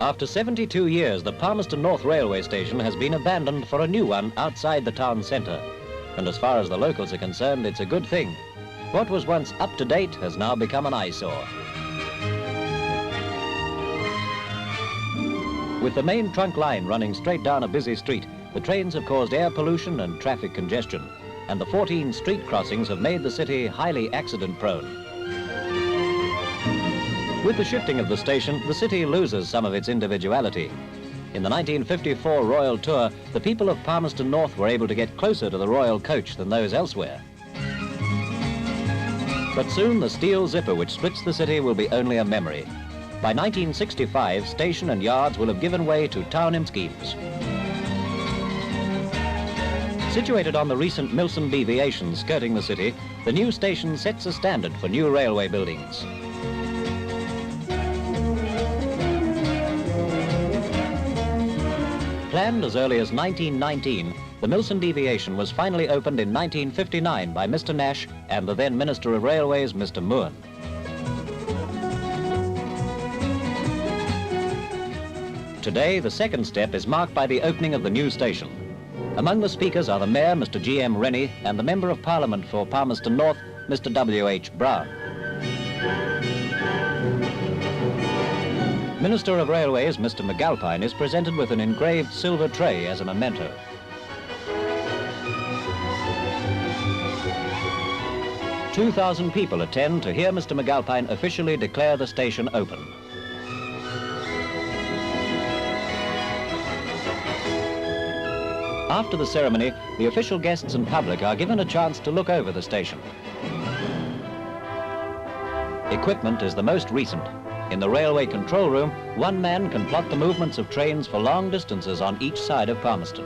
After 72 years, the Palmerston North railway station has been abandoned for a new one outside the town centre. And as far as the locals are concerned, it's a good thing. What was once up to date has now become an eyesore. With the main trunk line running straight down a busy street, the trains have caused air pollution and traffic congestion, and the 14 street crossings have made the city highly accident-prone. With the shifting of the station, the city loses some of its individuality. In the 1954 Royal Tour, the people of Palmerston North were able to get closer to the Royal Coach than those elsewhere. But soon the steel zipper which splits the city will be only a memory. By 1965, station and yards will have given way to townham schemes. Situated on the recent Milson deviation skirting the city, the new station sets a standard for new railway buildings. Planned as early as 1919, the Milson deviation was finally opened in 1959 by Mr. Nash and the then Minister of Railways, Mr. Moore. Today, the second step is marked by the opening of the new station. Among the speakers are the Mayor, Mr. G.M. Rennie, and the Member of Parliament for Palmerston North, Mr. W.H. Brown. Minister of Railways, Mr. McAlpine, is presented with an engraved silver tray as a memento. "2,000 people attend to hear Mr. McAlpine officially declare the station open. After the ceremony, the official guests and public are given a chance to look over the station. Equipment is the most recent. In the railway control room, one man can plot the movements of trains for long distances on each side of Palmerston.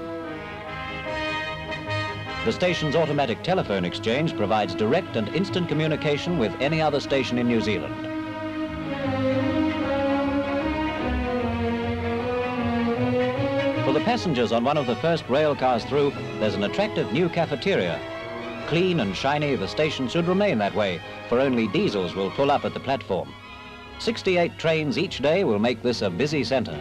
The station's automatic telephone exchange provides direct and instant communication with any other station in New Zealand. For the passengers on one of the first rail cars through, there's an attractive new cafeteria. Clean and shiny, the station should remain that way, for only diesels will pull up at the platform. 68 trains each day will make this a busy centre.